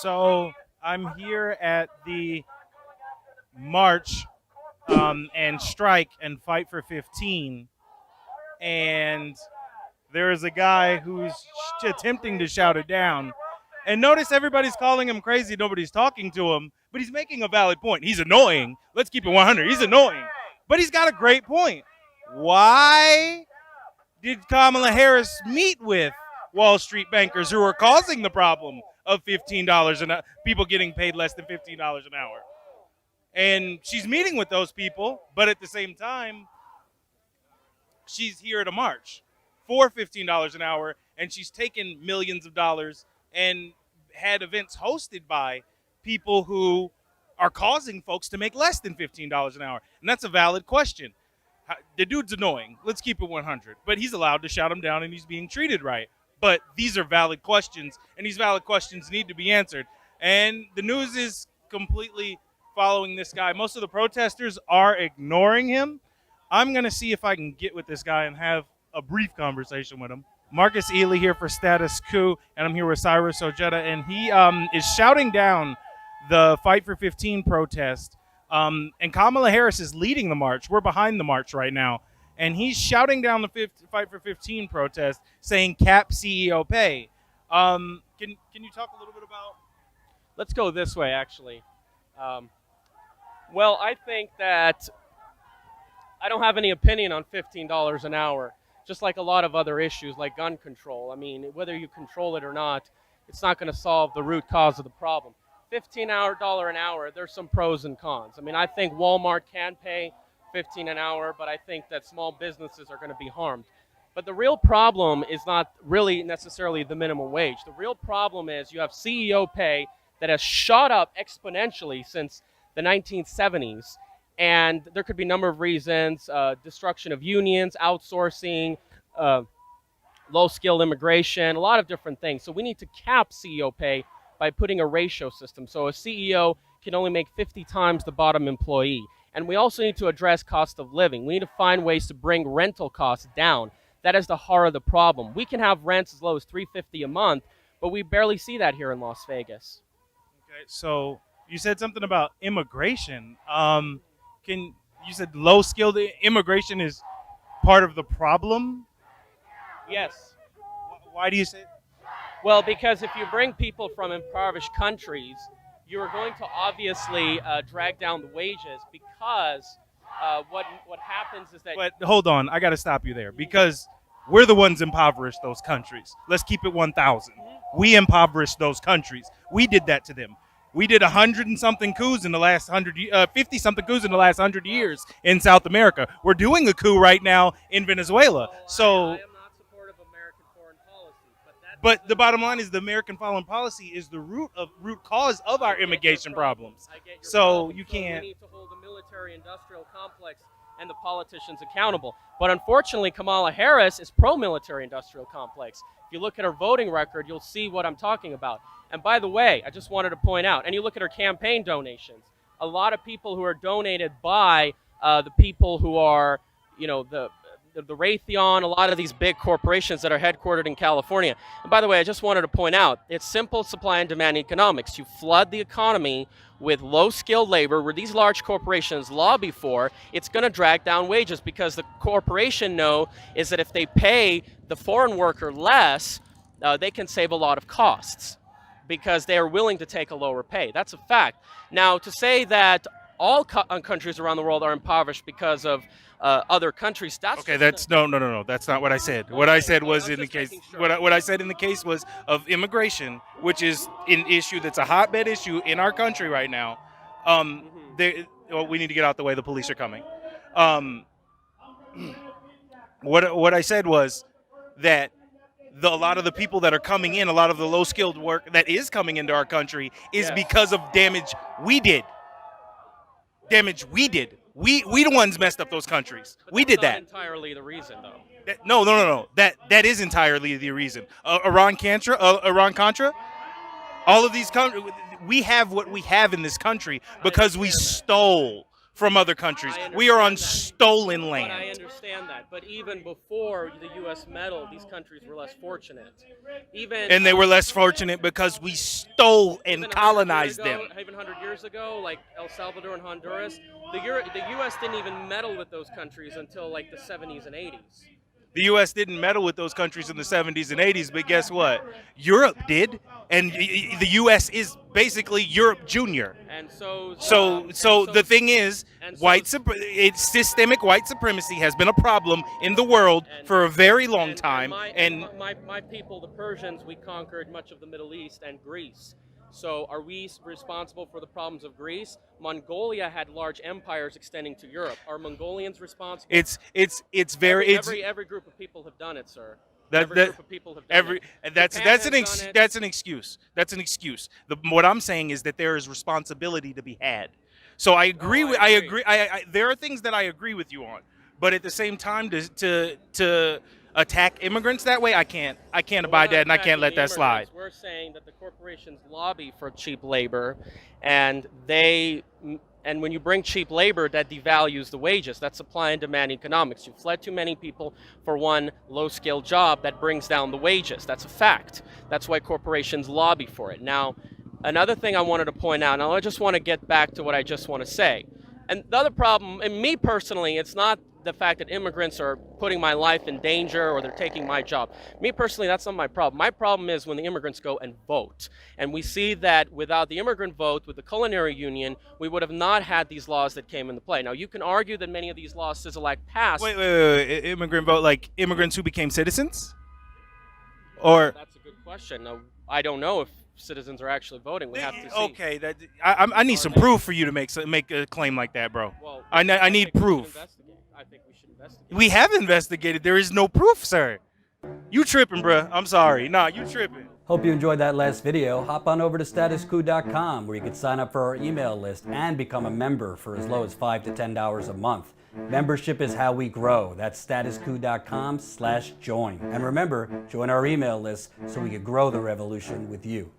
So I'm here at the march and strike and fight for 15, and there is a guy who's attempting to shout it down. And notice everybody's calling him crazy. Nobody's talking to him, but he's making a valid point. He's annoying. Let's keep it 100. He's annoying, but he's got a great point. Why did Kamala Harris meet with Wall Street bankers who are causing the problem of $15 an hour, people getting paid less than $15 an hour? And she's meeting with those people, but at the same time, she's here at a march for $15 an hour, and she's taken millions of dollars and had events hosted by people who are causing folks to make less than $15 an hour. And that's a valid question. The dude's annoying. Let's keep it 100. But he's allowed to shout him down, and he's being treated right. But these are valid questions, and these valid questions need to be answered. And the news is completely following this guy. Most of the protesters are ignoring him. I'm going to see if I can get with this guy and have a brief conversation with him. Marcus Ely here for Status Coup, and I'm here with Cyrus Ojeda, and he is shouting down the Fight for 15 protest. And Kamala Harris is leading the march. We're behind the march right now. And he's shouting down the Fight for 15 protest, saying cap CEO pay. Can you talk a little bit about? Let's go this way, actually. Well, I think that I don't have any opinion on $15 an hour, just like a lot of other issues like gun control. I mean, whether you control it or not, it's not going to solve the root cause of the problem. $15 an hour, there's some pros and cons. I mean, I think Walmart can pay $15 an hour, but I think that small businesses are going to be harmed. But the real problem is not really necessarily the minimum wage. The real problem is you have CEO pay that has shot up exponentially since the 1970s. And there could be a number of reasons, destruction of unions, outsourcing, low-skilled immigration, a lot of different things. So we need to cap CEO pay by putting a ratio system. So a CEO can only make 50 times the bottom employee. And we also need to address cost of living. We need to find ways to bring rental costs down. That is the heart of the problem. We can have rents as low as $350 a month, but we barely see that here in Las Vegas. Okay, so you said something about immigration. You said low-skilled immigration is part of the problem? Yes. Why do you say? Well, because if you bring people from impoverished countries, you are going to obviously drag down the wages because what happens is that... But hold on, I got to stop you there because we're the ones impoverished those countries. Let's keep it 1,000. We impoverished those countries. We did that to them. We did 100-something coups in the last 50-something coups in the last 100 years in South America. We're doing a coup right now in Venezuela. So, I am not supportive of American foreign policy, but the bottom line is the American foreign policy is the root cause of our immigration problems. So you can't. We need to hold the military-industrial complex and the politicians accountable. But unfortunately, Kamala Harris is pro-military-industrial complex. If you look at her voting record, you'll see what I'm talking about. And by the way, I just wanted to point out, and you look at her campaign donations, a lot of people who are donated by the people who are, the Raytheon, a lot of these big corporations that are headquartered in California. And by the way, I just wanted to point out, it's simple supply and demand economics. You flood the economy with low-skilled labor where these large corporations lobby for, it's going to drag down wages because the corporation is that if they pay the foreign worker less, they can save a lot of costs because they are willing to take a lower pay. That's a fact. Now, to say that all countries around the world are impoverished because of other countries, that's okay. That's no. That's not what I said. What I said was in the case. What I said in the case was of immigration, which is an issue that's a hotbed issue in our country right now. We need to get out the way. The police are coming. What I said was that a lot of the people that are coming in, a lot of the low-skilled work that is coming into our country is because of damage we did. We the ones messed up those countries. But we did that. That's not entirely the reason, though. No. That is entirely the reason. Iran-Contra, all of these countries, we have what we have in this country because we stole from other countries. I We are on understand that. stolen But I land. understand that. But even before the U.S. meddled, these countries were less fortunate. Even And they were less fortunate because we stole and even 100 colonized years ago- them. Even 100 years ago, like El Salvador and Honduras, the U.S. didn't even meddle with those countries until like the 70s and 80s. The U.S. didn't meddle with those countries in the 70s and 80s, but guess what? Europe did, and the U.S. is basically Europe Junior. And so The thing is, and so- it's systemic white supremacy has been a problem in the world for a very long time, and my people, the Persians, we conquered much of the Middle East and Greece. So are we responsible for the problems of Greece? Mongolia had large empires extending to Europe. Are Mongolians responsible? every group of people have done it, sir. That- Every that- group of people have done it. that's Japan that's has an done it. that's an excuse. That's an excuse. What I'm saying is that there is responsibility to be had. So I agree. Oh, with I I agree. agree. I there are things that I agree with you on, but at the same time, to attack immigrants that way, I can't abide that, and I can't let that slide. We're saying that the corporations lobby for cheap labor, and when you bring cheap labor, that devalues the wages. That's supply and demand economics. You fled too many people for one low-skilled job that brings down the wages. That's a fact. That's why corporations lobby for it. Now, another thing I wanted to point out, now I just want to get back to what I just want to say. And the other problem, and me personally, it's not the fact that immigrants are putting my life in danger or they're taking my job. Me personally, that's not my problem. My problem is when the immigrants go and vote. And we see that without the immigrant vote, with the Culinary Union, we would have not had these laws that came into play. Now, you can argue that many of these laws Sizzle-Act passed. Wait. Immigrant vote, like immigrants who became citizens, or That's a good question. Now, I don't know if citizens are actually voting. We have to see. okay. I need some proof for you to make a claim like that, bro. Well, I need think we should proof. investigate. I think we should investigate. We have investigated. There is no proof, sir. You tripping, bruh. I'm sorry. Nah, you tripping. Hope you enjoyed that last video. Hop on over to statuscoup.com where you can sign up for our email list and become a member for as low as $5 to $10 a month. Membership is how we grow. That's statuscoup.com/join. And remember, join our email list so we can grow the revolution with you.